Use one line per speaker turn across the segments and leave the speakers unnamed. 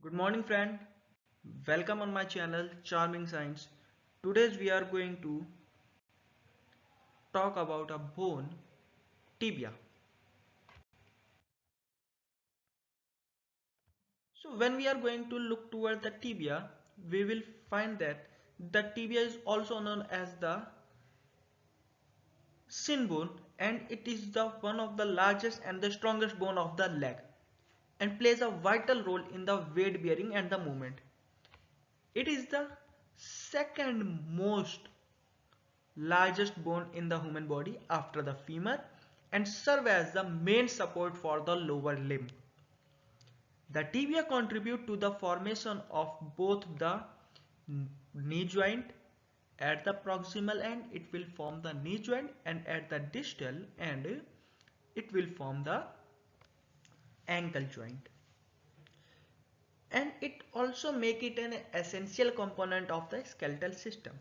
Good morning friend. Welcome on my channel Charming Science. Today we are going to talk about a bone, tibia. So when we are going to look toward the tibia, we will find that the tibia is also known as the shin bone, and it is the one of the largest and the strongest bone of the leg and plays a vital role in the weight bearing and the movement. It is the second most largest bone in the human body after the femur and serve as the main support for the lower limb. The tibia contribute to the formation of both the knee joint. At the proximal end it will form the knee joint, and at the distal end it will form the ankle joint, and it also make it an essential component of the skeletal system.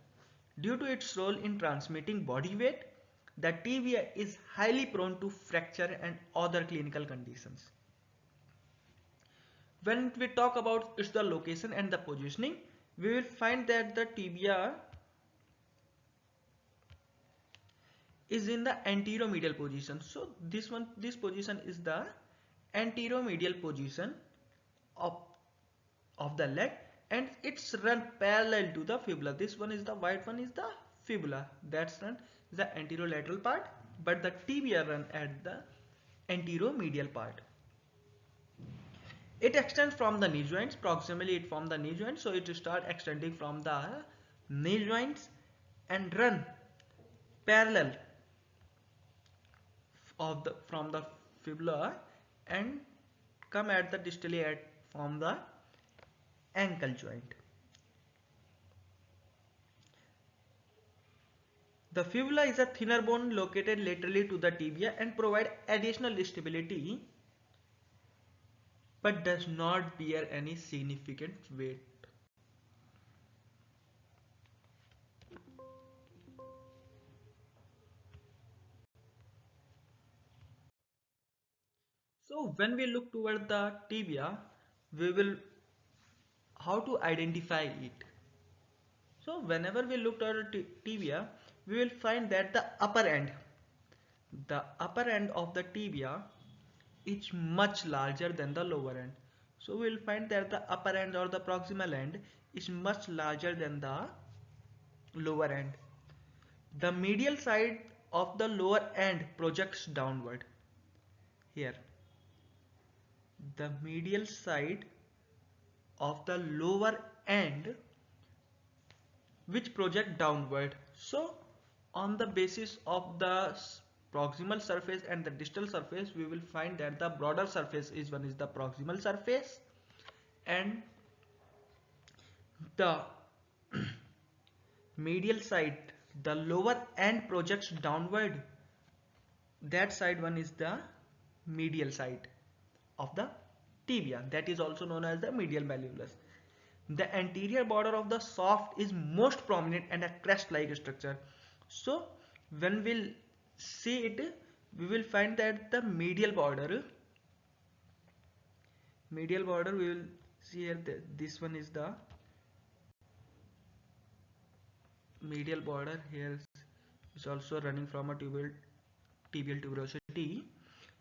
Due to its role in transmitting body weight, the tibia is highly prone to fracture and other clinical conditions. When we talk about its the location and the positioning, we will find that the tibia is in the anteromedial position. So this position is the anteromedial position of the leg, and it's run parallel to the fibula. This one is the white one is the fibula, that's run the anterolateral part, but the tibia run at the anteromedial part. It extends from the knee joints. Proximally it forms the knee joints, so it start extending from the knee joints and run parallel of the from the fibula and come at the distally at from the ankle joint. The fibula is a thinner bone located laterally to the tibia and provide additional stability but does not bear any significant weight. So when we look toward the tibia, we will how to identify it. So whenever we look at tibia, we will find that the upper end of the tibia is much larger than the lower end. So we will find that the upper end or the proximal end is much larger than the lower end. The medial side of the lower end projects downward. Here, the medial side of the lower end which project downward. So on the basis of the proximal surface and the distal surface, we will find that the broader surface is one is the proximal surface, and the medial side, the lower end projects downward, that side one is the medial side of the tibia, that is also known as the medial malleolus. The anterior border of the shaft is most prominent and a crest-like structure. So when we'll see it, we will find that the medial border we will see here that this one is the medial border. Here is also running from a tibial tuberosity.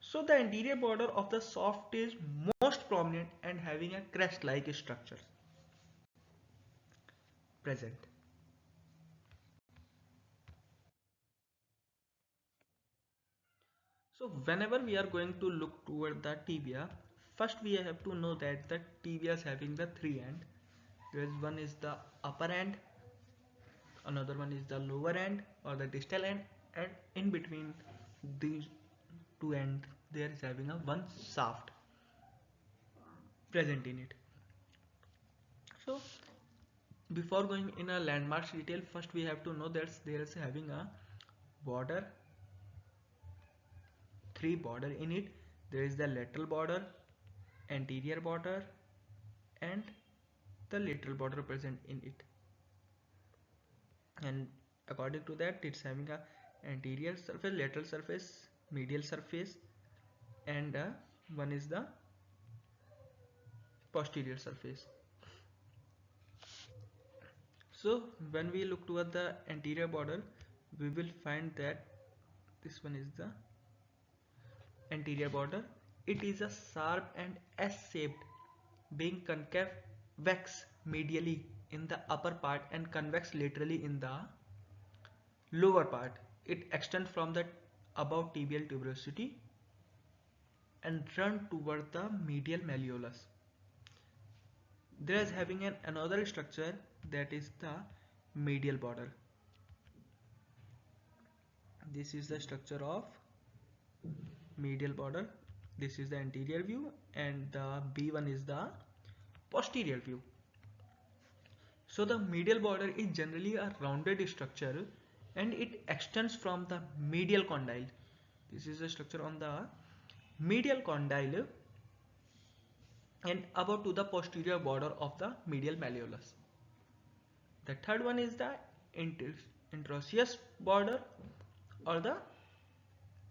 So the anterior border of the shaft is most prominent and having a crest-like structure present. So whenever we are going to look toward the tibia, first we have to know that the tibia is having the three end. There is one is the upper end, another one is the lower end or the distal end, and in between these two ends there is having a one shaft present in it. So before going in a landmarks detail, first we have to know that there is having a border, three border in it. There is the lateral border, anterior border, and the lateral border present in it. And according to that, it's having a anterior surface, lateral surface, medial surface, and one is the posterior surface. So when we look toward the anterior border, we will find that this one is the anterior border. It is a sharp and S-shaped, being convex medially in the upper part and convex laterally in the lower part. It extends from the above tibial tuberosity and run toward the medial malleolus. There is having another structure, that is the medial border. This is the structure of medial border. This is the anterior view and the B1 is the posterior view. So the medial border is generally a rounded structure and it extends from the medial condyle. This is the structure on the medial condyle and above to the posterior border of the medial malleolus. The third one is the interosseous border or the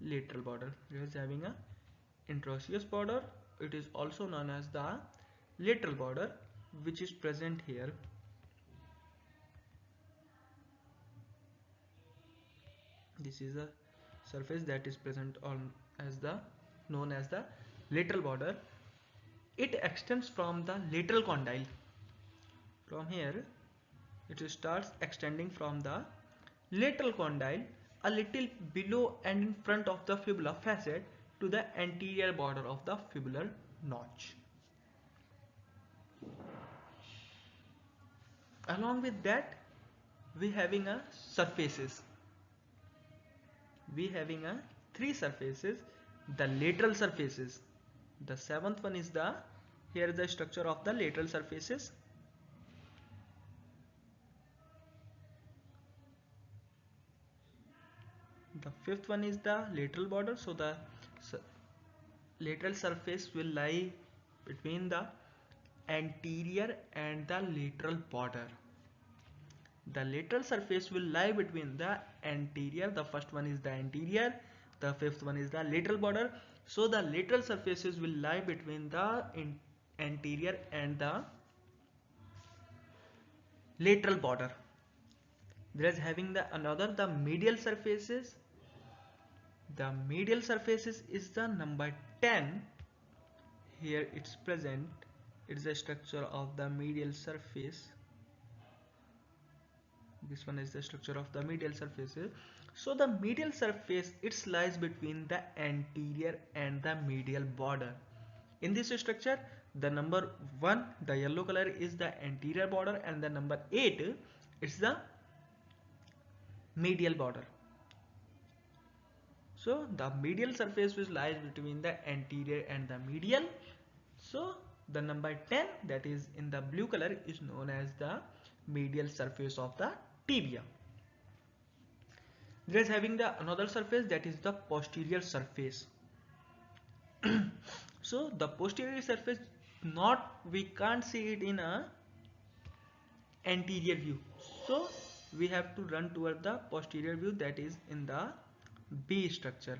lateral border. It is having a interosseous border. It is also known as the lateral border, which is present here. This is a surface that is present on as the known as the lateral border. It extends from the lateral condyle. From here, it starts extending from the lateral condyle a little below and in front of the fibula facet to the anterior border of the fibular notch. Along with that, we having a surfaces. We having a three surfaces, the lateral surfaces. The seventh one is the, here is the structure of the lateral surfaces. The fifth one is the lateral border. So the lateral surface will lie between the anterior and the lateral border. The lateral surface will lie between the anterior, the first one is the anterior, the fifth one is the lateral border. So the lateral surfaces will lie between the anterior and the lateral border. There is having the the medial surfaces. The medial surfaces is the number 10. Here it's present. It's the structure of the medial surface. This one is the structure of the medial surfaces. So the medial surface, it lies between the anterior and the medial border. In this structure, the number 1, the yellow color, is the anterior border and the number 8 is the medial border. So the medial surface which lies between the anterior and the medial. So the number 10, that is in the blue color, is known as the medial surface of the tibia. There is having the another surface, that is the posterior surface. So the posterior surface, we can't see it in a anterior view. So we have to run toward the posterior view, that is in the B structure.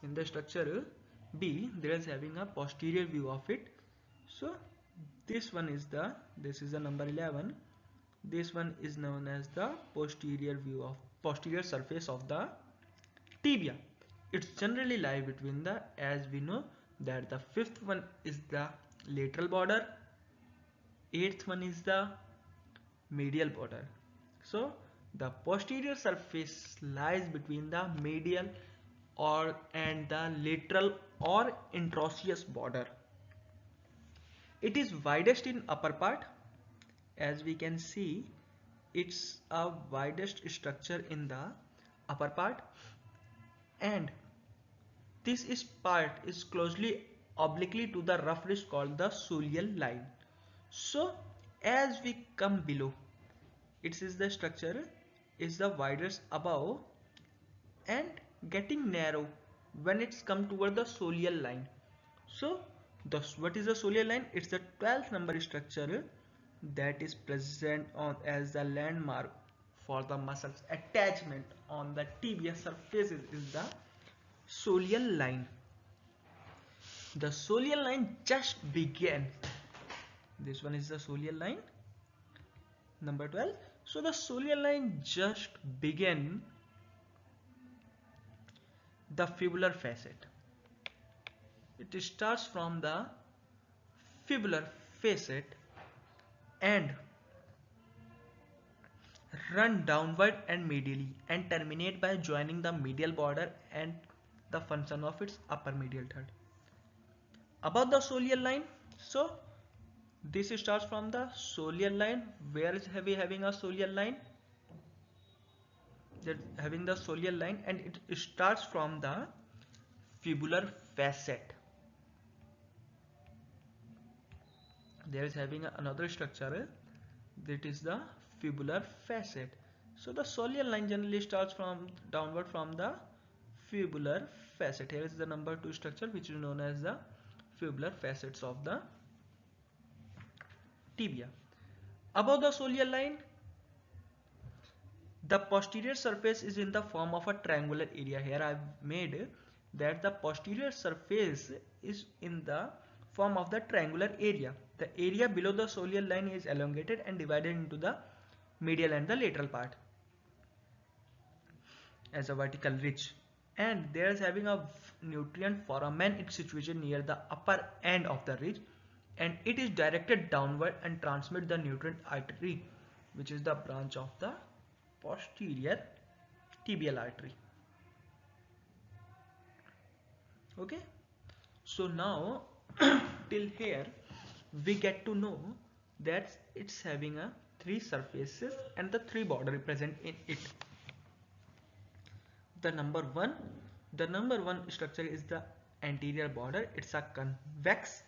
In the structure B, there is having a posterior view of it. So this one is this is the number 11. This one is known as the posterior view of posterior surface of the tibia. It's generally lie between the, as we know that the fifth one is the lateral border, eighth one is the medial border. So the posterior surface lies between the medial and the lateral or interosseous border. It is widest in upper part. As we can see, it's a widest structure in the upper part, and this part is closely obliquely to the rough ridge called the soleal line. So as we come below, it is the structure is the widest above and getting narrow when it's come toward the soleal line. So what is the soleal line? It's the 12th number structure that is present on as the landmark for the muscles attachment on the tibia surfaces is the soleal line. the soleal line just began. This one is the soleal line, number 12. So the soleal line just began the fibular facet. It starts from the fibular facet and run downward and medially and terminate by joining the medial border and the function of its upper medial third. About the soleal line, so this starts from the soleal line. Where is we having a soleal line? That having the soleal line, and it starts from the fibular facet. There is having another structure, that is the fibular facet. So the soleal line generally starts from downward from the fibular facet. Here is the number 2 structure, which is known as the fibular facets of the tibia. Above the soleal line, the posterior surface is in the form of a triangular area. Here I have made that the posterior surface is in the form of the triangular area. The area below the soleal line is elongated and divided into the medial and the lateral part as a vertical ridge, and there is having a nutrient foramen. It's situated near the upper end of the ridge, and it is directed downward and transmit the nutrient artery, which is the branch of the posterior tibial artery. Okay, so now till here we get to know that it's having a 3 surfaces and the 3 border present in it. The number one structure is the anterior border. It's a convex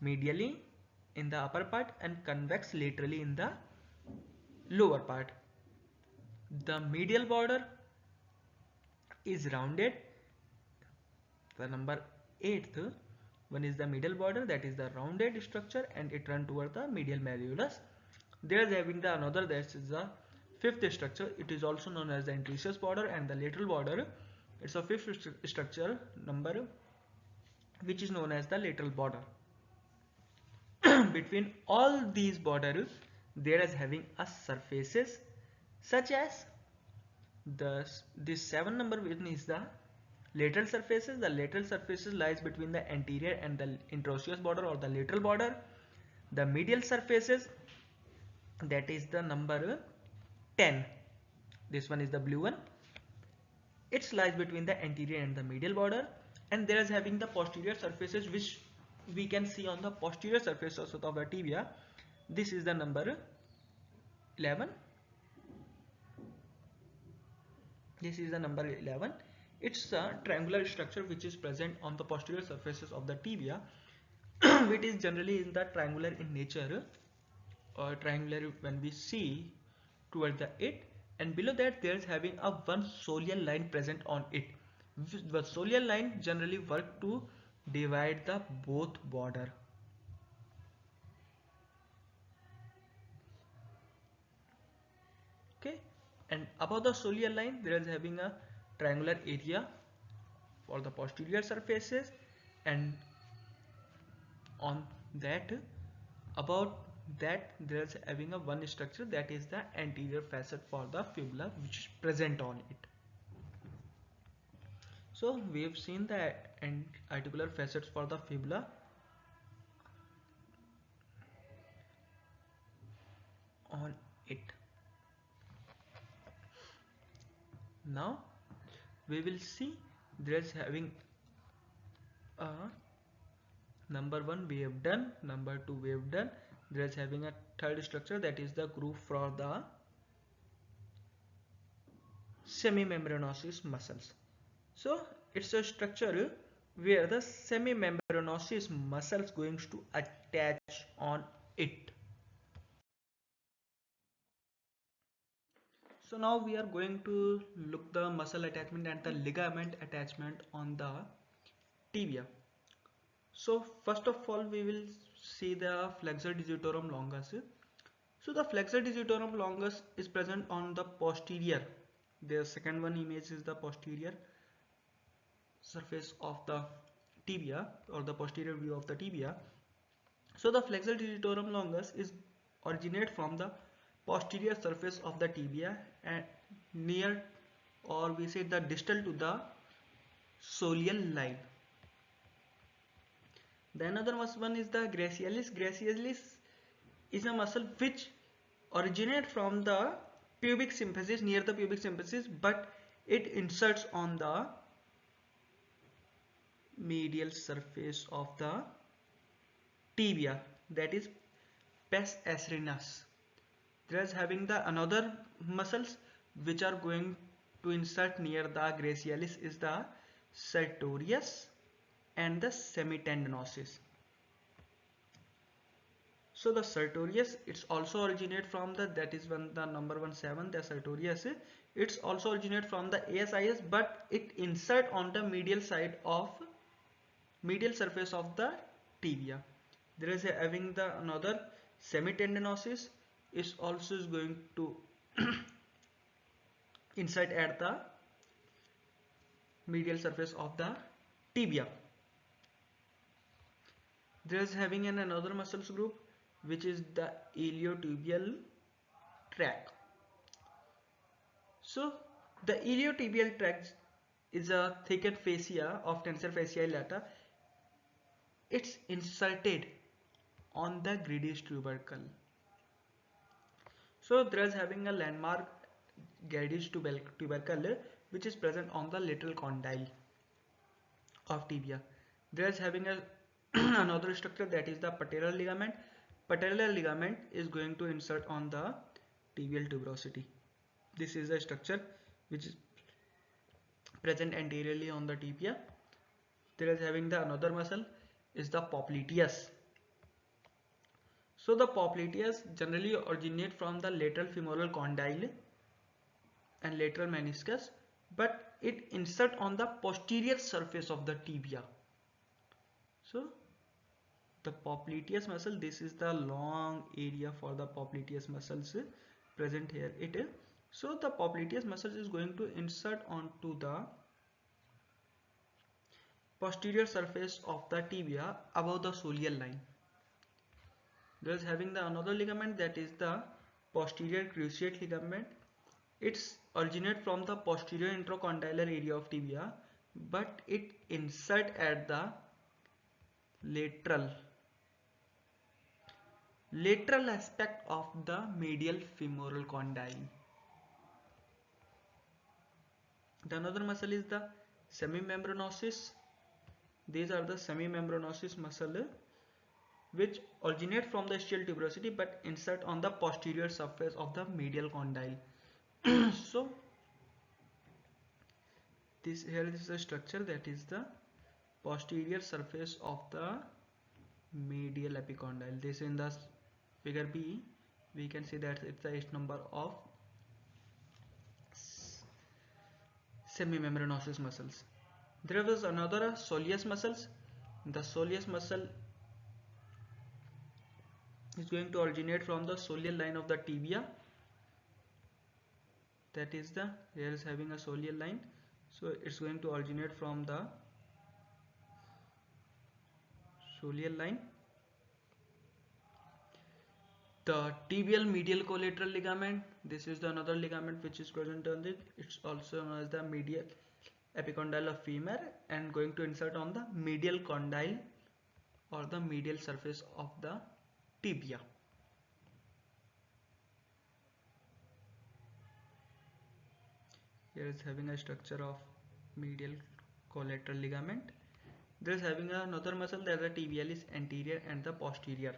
medially in the upper part and convex laterally in the lower part. The medial border is rounded. The number 8th one is the medial border, that is the rounded structure, and it runs toward the medial malleolus. There is having the another, that is the 5th structure. It is also known as the anterior border, and the lateral border, it's a 5th structure number, which is known as the lateral border. Between all these borders there is having a surfaces such as this 7 number one is the lateral surfaces. The lateral surfaces lies between the anterior and the introosseous border or the lateral border. The medial surfaces, that is the number 10. This one is the blue one. It lies between the anterior and the medial border, and there is having the posterior surfaces, which we can see on the posterior surface of the tibia. This is the number 11. This is the number 11. It's a triangular structure which is present on the posterior surfaces of the tibia, which is generally in the triangular in nature, or triangular when we see toward the it, and below that there is having a one soleal line present on it. The soleal line generally work to divide the both border. Okay, and above the soleal line there is having a triangular area for the posterior surfaces, and on that, about that, there is having a one structure, that is the anterior facet for the fibula, which is present on it. So we have seen the articular facets for the fibula on it. Now we will see there is having a number 1 we have done, number 2 we have done. There is having a third structure, that is the groove for the semimembranosus muscles. So it's a structure where the semimembranosus muscles going to attach on it. So now we are going to look the muscle attachment and the ligament attachment on the tibia. So first of all we will see the flexor digitorum longus. So the flexor digitorum longus is present on the posterior. The second one image is the posterior surface of the tibia, or the posterior view of the tibia. So the flexor digitorum longus is originate from the posterior surface of the tibia and near, or we say the distal to the soleal line. The another one is the gracialis. Gracialis is a muscle which originates from the pubic symphysis, near the pubic symphysis, but it inserts on the medial surface of the tibia, that is pes acerinus. There's having the another muscles which are going to insert near the gracialis is the sartorius and the semitendinosus. So the sartorius, it's also originate from the, that is when the number 17, the sartorius, it's also originate from the ASIS, but it insert on the medial side of medial surface of the tibia. There is having the another semitendinosus is also going to insert at the medial surface of the tibia. There is having another muscles group which is the iliotibial tract. So the iliotibial tract is a thickened fascia of tensor fasciae lata. It's inserted on the gradis tubercle. So there is having a landmark gradis tubercle which is present on the lateral condyle of tibia. There is having a another structure, that is the patellar ligament. Patellar ligament is going to insert on the tibial tuberosity. This is a structure which is present anteriorly on the tibia. There is having the another muscle is the popliteus. So the popliteus generally originate from the lateral femoral condyle and lateral meniscus, but it insert on the posterior surface of the tibia. So the popliteus muscle, this is the long area for the popliteus muscles present here. So the popliteus muscle is going to insert onto the posterior surface of the tibia above the soleal line. There is having the another ligament, that is the posterior cruciate ligament. It's originate from the posterior intracondylar area of tibia, but it insert at the lateral aspect of the medial femoral condyle. The another muscle is the semimembranosus. These are the semimembranosus muscle which originate from the ischial tuberosity but insert on the posterior surface of the medial condyle. So this here is a structure, that is the posterior surface of the medial epicondyle. This in the figure B we can see that it's the H number of semimembranosus muscles. There was another soleus muscles. The soleus muscle is going to originate from the soleal line of the tibia. That is the, here is having a soleal line, so it's going to originate from the soleal line. The tibial medial collateral ligament, this is the another ligament which is present on it. It's also known as the medial epicondyle of femur and going to insert on the medial condyle or the medial surface of the tibia. Here is having a structure of medial collateral ligament. There is having another muscle, that is the tibialis anterior and the posterior.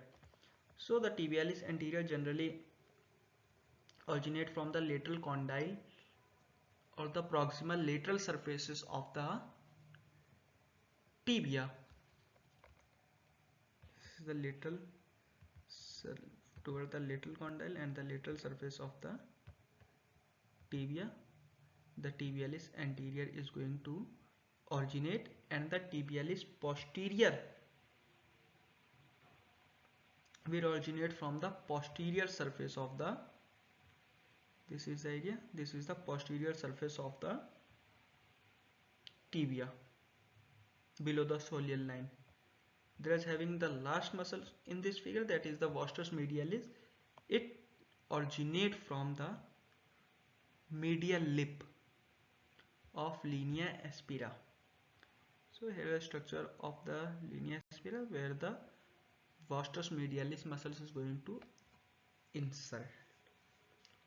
So the tibialis anterior generally originate from the lateral condyle or the proximal lateral surfaces of the tibia. This is the lateral toward the lateral condyle and the lateral surface of the tibia. The tibialis anterior is going to originate and the tibialis posterior will originate from the posterior surface of the, this is the area, this is the posterior surface of the tibia. below the soleal line. There is having the last muscle in this figure, that is the vastus medialis. It originates from the medial lip of linea aspera. So here is the structure of the linea aspera where the vastus medialis muscles is going to insert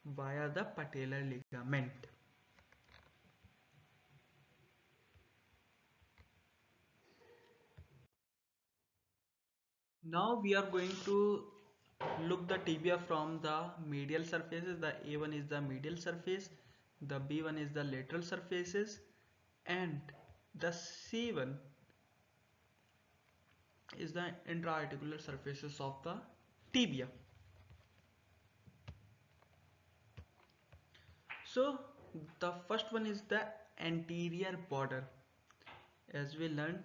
via the patellar ligament. Now we are going to look the tibia from the medial surfaces. The A1 is the medial surface, the B1 is the lateral surfaces, and the C1 is the intra-articular surfaces of the tibia. So the first one is the anterior border. As we learned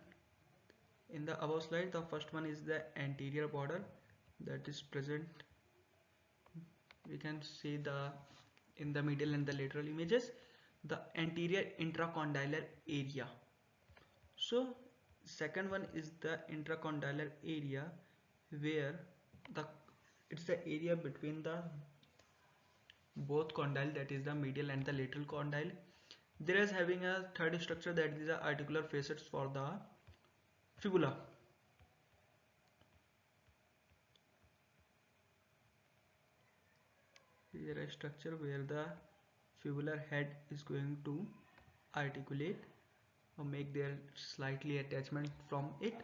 in the above slide, the first one is the anterior border that is present. We can see the in the medial and the lateral images, the anterior intracondylar area. So second one is the intracondylar area, where the it's the area between the both condyle, that is the medial and the lateral condyle. There is having a third structure, that is the articular facets for the fibula. Here a structure where the fibular head is going to articulate or make their slightly attachment from it.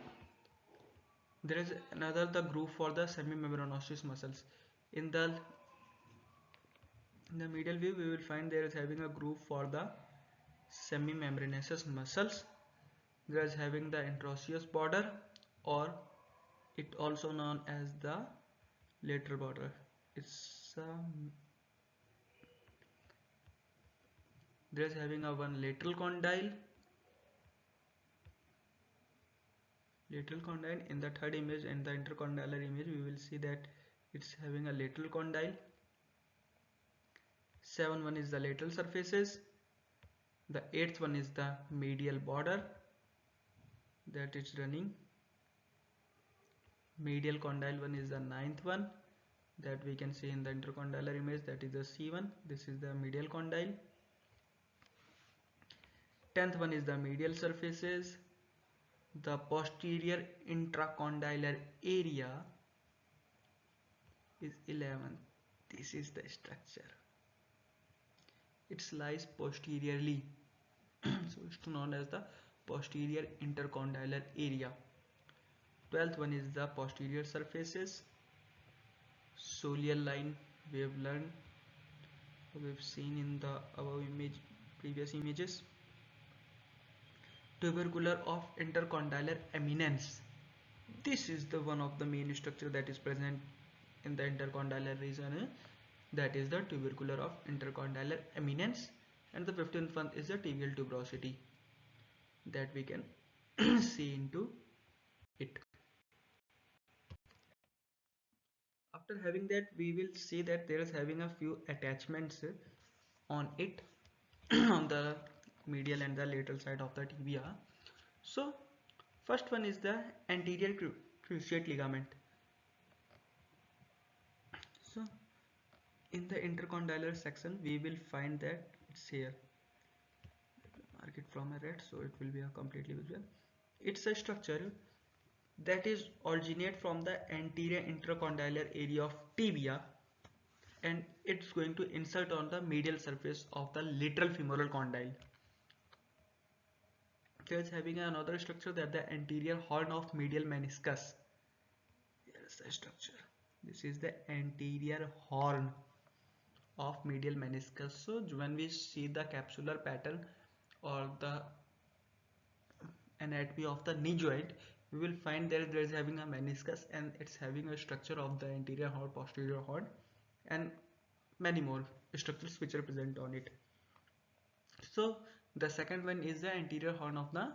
There is another the groove for the semimembranosus muscles. In the medial view we will find there is having a groove for the semimembranosus muscles. There is having the interosseous border, or it also known as the lateral border. There is having a one lateral condyle. In the third image and the intercondylar image we will see that it's having a lateral condyle. 7-1 is the lateral surfaces. The 8th one is the medial border that is running. Medial condyle one is the 9th one that we can see in the intercondylar image, that is the C1. This is the medial condyle. 10th one is the medial surfaces. The posterior intracondylar area is 11th. This is the structure. It lies posteriorly, so it's known as the posterior intercondylar area. 12th one is the posterior surfaces. Soleal line we have learned, we've seen in the above previous images. Tubercular of intercondylar eminence. This is the one of the main structure that is present in the intercondylar region, that is the tubercular of intercondylar eminence. And the 15th one is the tibial tuberosity that we can see into it. After having that, we will see that there is having a few attachments on it on the medial and the lateral side of the tibia. So first one is the anterior cruciate ligament. So in the intercondylar section we will find that it's here. Mark it from a red so it will be a completely visual. It's a structure that is originate from the anterior intercondylar area of tibia, and it's going to insert on the medial surface of the lateral femoral condyle. There's having another structure, that the anterior horn of medial meniscus. Here is the structure. This is the anterior horn of medial meniscus. So when we see the capsular pattern or the anatomy of the knee joint, we will find that there is having a meniscus and it's having a structure of the anterior horn, posterior horn, and many more structures which are present on it. So the second one is the anterior horn of the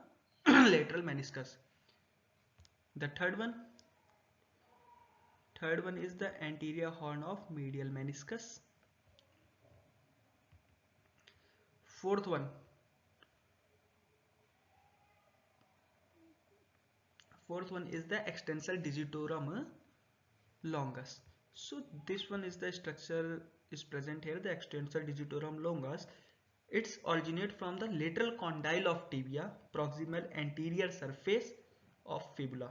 lateral meniscus. The third one is the anterior horn of medial meniscus. Fourth one Fourth one is the extensor digitorum longus. So this one is the structure is present here, the extensor digitorum longus. It's originate from the lateral condyle of tibia, proximal anterior surface of fibula.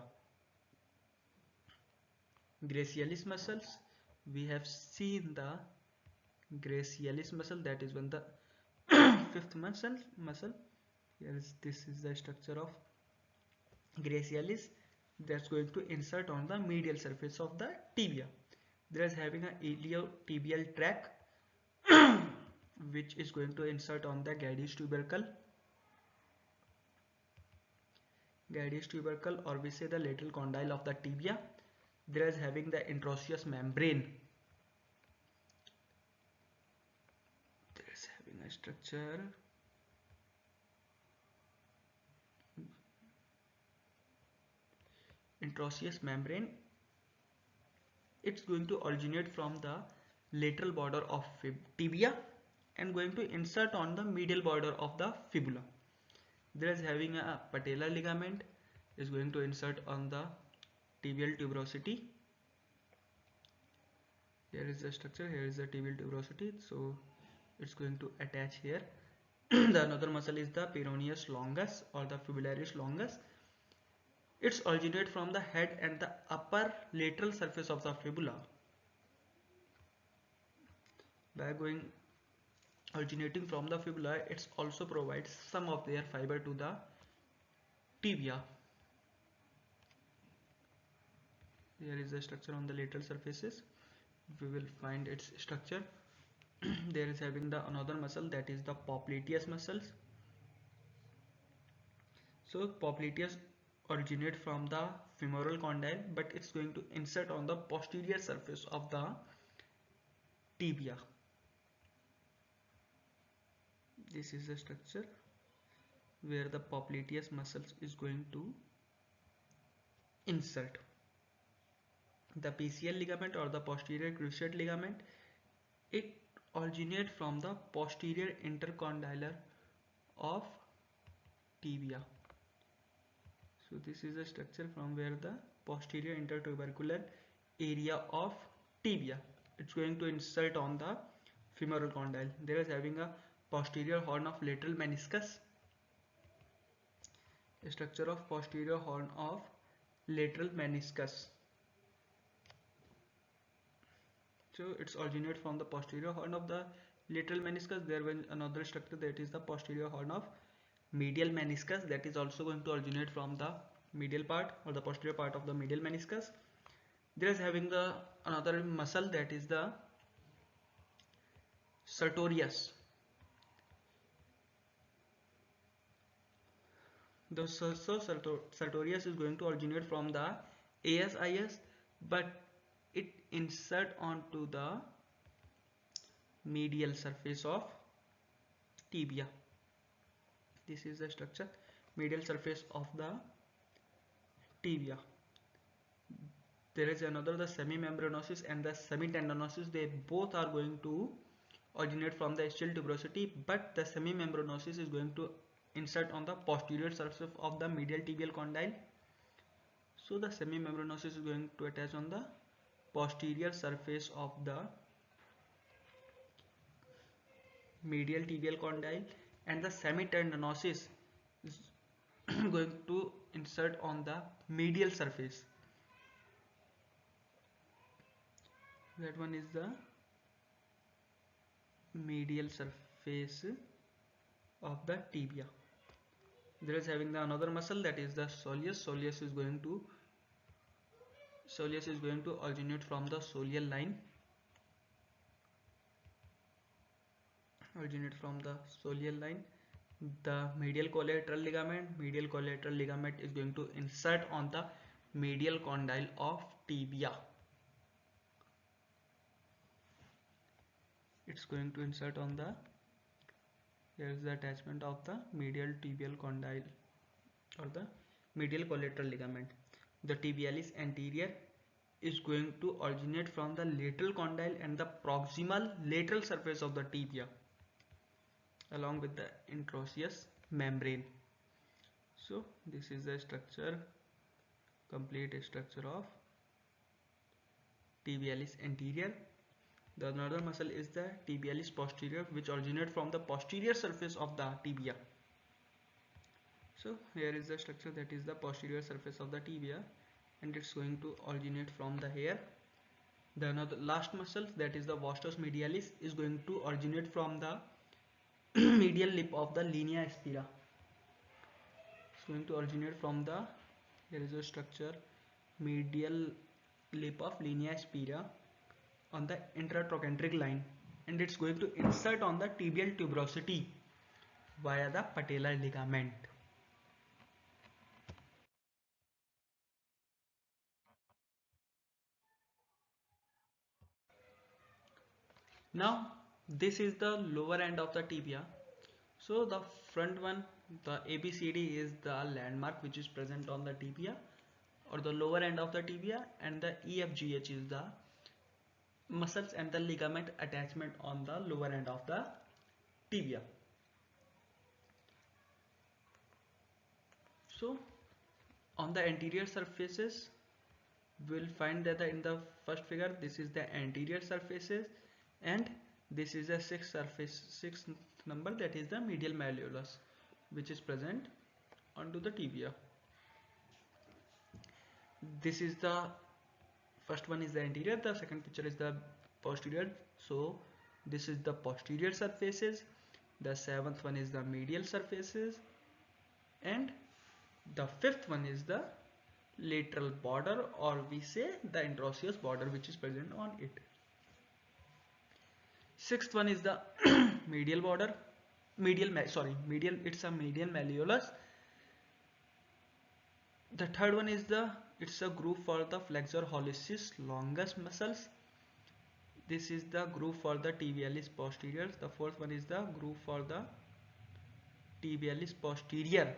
Gracialis muscles, we have seen the gracialis muscle, that is one the fifth muscle. Here is, this is the structure of gracialis, that's going to insert on the medial surface of the tibia. There is having a iliotibial tract which is going to insert on the gyrus tubercle, or we say the lateral condyle of the tibia. There is having the interosseous membrane. There is having a structure interosseous membrane. It's going to originate from the lateral border of tibia and going to insert on the medial border of the fibula. There is having a patellar ligament, is going to insert on the tibial tuberosity. Here is the structure, here is the tibial tuberosity, so it's going to attach here. The another muscle is the peroneus longus or the fibularis longus. It's originate from the head and the upper lateral surface of the fibula. By going originating from the fibula, it also provides some of their fiber to the tibia. Here is the structure on the lateral surfaces. We will find its structure. There is having the another muscle, that is the popliteus muscles. So popliteus originate from the femoral condyle, but it's going to insert on the posterior surface of the tibia. This is the structure where the popliteus muscles is going to insert. The PCL ligament or the posterior cruciate ligament, it originates from the posterior intercondylar of tibia. So this is the structure from where the posterior intertubercular area of tibia, it's going to insert on the femoral condyle. There is having a posterior horn of lateral meniscus, a structure of posterior horn of lateral meniscus. So it's originate from the posterior horn of the lateral meniscus. There was another structure, that is the posterior horn of medial meniscus, that is also going to originate from the medial part or the posterior part of the medial meniscus. There is having the another muscle, that is the sartorius. The sartorius is going to originate from the ASIS, but it insert onto the medial surface of tibia. This is the structure, medial surface of the tibia. There is another, the semimembranosus and the semitendinosus. They both are going to originate from the ischial tuberosity, but the semimembranosus is going to insert on the posterior surface of the medial tibial condyle. So the semimembranosus is going to attach on the posterior surface of the medial tibial condyle, and the semitendinosus is going to insert on the medial surface. That one is the medial surface of the tibia. There is having the another muscle, that is the soleus. Soleus is going to originate from the soleal line. The medial collateral ligament is going to insert on the medial condyle of tibia. It's going to insert on the, here is the attachment of the medial tibial condyle or the medial collateral ligament. The tibialis anterior is going to originate from the lateral condyle and the proximal lateral surface of the tibia along with the interosseous membrane. So this is the structure complete structure of tibialis anterior. The another muscle is the tibialis posterior, which originates from the posterior surface of the tibia. So here is the structure, that is the posterior surface of the tibia, and it's going to originate from the hair. The another last muscle, that is the vastus medialis, is going to originate from the medial lip of the linea aspera. It's going to originate from the, here is a structure, medial lip of linea aspera on the intratrochanteric line, and it's going to insert on the tibial tuberosity via the patellar ligament. Now this is the lower end of the tibia. So the front one, the ABCD, is the landmark which is present on the tibia or the lower end of the tibia, and the EFGH is the muscles and the ligament attachment on the lower end of the tibia. So on the anterior surfaces, we'll find that in the first figure, this is the anterior surfaces, and this is the sixth number, that is the medial malleolus, which is present onto the tibia. This is the first one is the anterior, the second picture is the posterior. So this is the posterior surfaces, the seventh one is the medial surfaces, and the fifth one is the lateral border, or we say the interosseous border, which is present on it. Sixth one is the medial border, medial, it's a medial malleolus. The third one is it's a groove for the flexor hallucis longus muscles. This is the groove for the tibialis posterior. The fourth one is the groove for the tibialis posterior.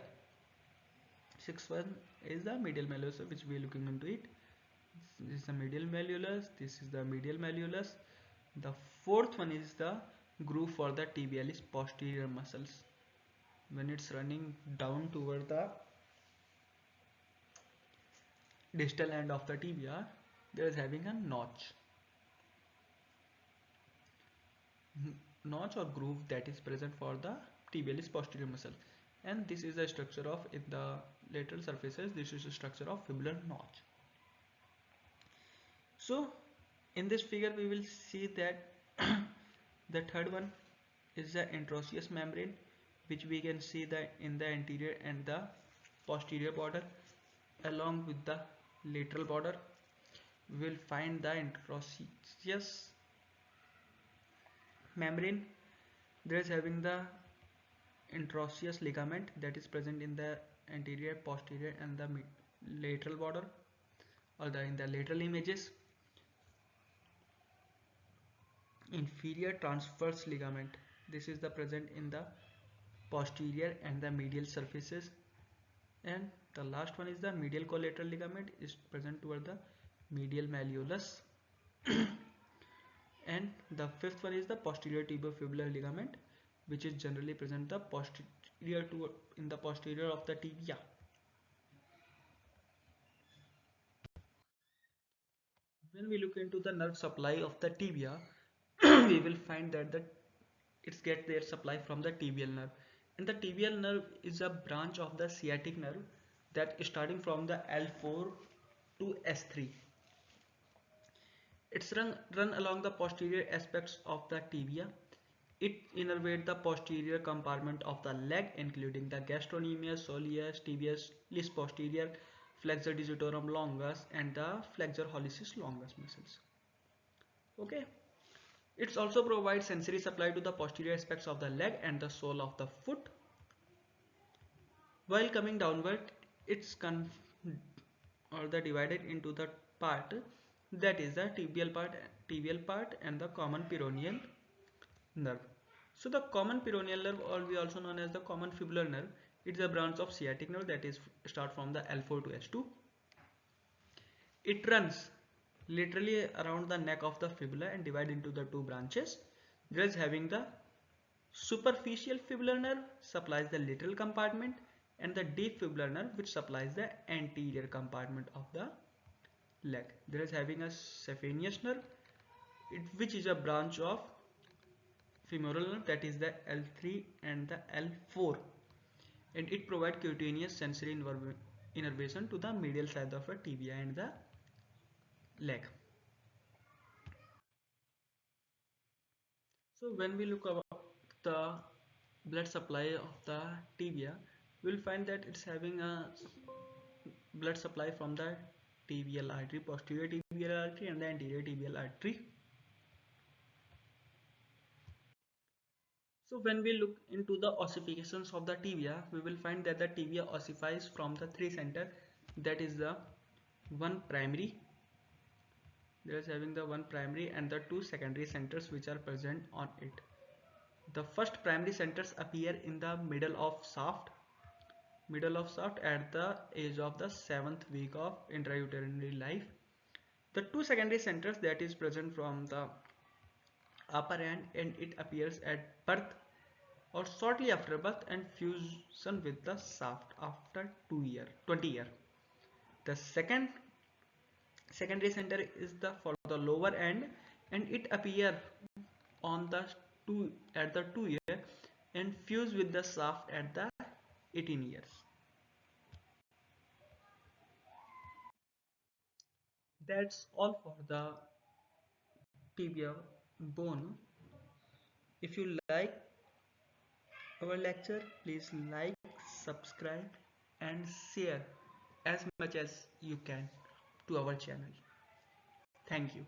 Sixth one is the medial malleolus, which we are looking into it. This is the medial malleolus. This is the medial malleolus. The fourth one is the groove for the tibialis posterior muscles. When it's running down toward the distal end of the tibia, there is having a notch or groove that is present for the tibialis posterior muscle, and this is the structure of, in the lateral surfaces, this is the structure of fibular notch. So in this figure we will see that the third one is the interosseous membrane, which we can see that in the anterior and the posterior border. Along with the lateral border, we will find the interosseous membrane. There is having the interosseous ligament that is present in the anterior, posterior, and the lateral border, or in the lateral images. Inferior transverse ligament, this is the present in the posterior and the medial surfaces, and the last one is the medial collateral ligament, is present toward the medial malleolus. And the fifth one is the posterior tibiofibular ligament, which is generally present the posterior in the posterior of the tibia. When we look into the nerve supply of the tibia, we will find that it's get their supply from the tibial nerve, and the tibial nerve is a branch of the sciatic nerve that is starting from the L4 to S3. It's run along the posterior aspects of the tibia. It innervates the posterior compartment of the leg, including the gastrocnemius, soleus, tibialis posterior, flexor digitorum longus, and the flexor hallucis longus muscles. Okay. It also provides sensory supply to the posterior aspects of the leg and the sole of the foot. While coming downward, it's divided into the part, that is the tibial part and the common peroneal nerve. So the common peroneal nerve, or we also known as the common fibular nerve, it's a branch of sciatic nerve that is start from the L4 to S2. It runs literally around the neck of the fibula and divide into the two branches. There is having the superficial fibular nerve, supplies the lateral compartment, and the deep fibular nerve which supplies the anterior compartment of the leg. There is having a saphenous nerve, which is a branch of femoral nerve, that is the L3 and the L4, and it provides cutaneous sensory innervation to the medial side of the tibia and the leg. So when we look at the blood supply of the tibia, we'll find that it's having a blood supply from the tibial artery, posterior tibial artery and the anterior tibial artery. So when we look into the ossifications of the tibia, we will find that the tibia ossifies from the three center, that is the one primary, there is having the one primary and the two secondary centers which are present on it. The first primary centers appear in the middle of shaft at the age of the 7th week of intrauterine life. The two secondary centers that is present from the upper end, and it appears at birth or shortly after birth and fusion with the shaft after 20 years. The secondary center is the for the lower end, and it appear on the at the 2 year and fuse with the shaft at the 18 years. That's all for the tibia bone. If you like our lecture, please like, subscribe and share as much as you can to our channel. Thank you.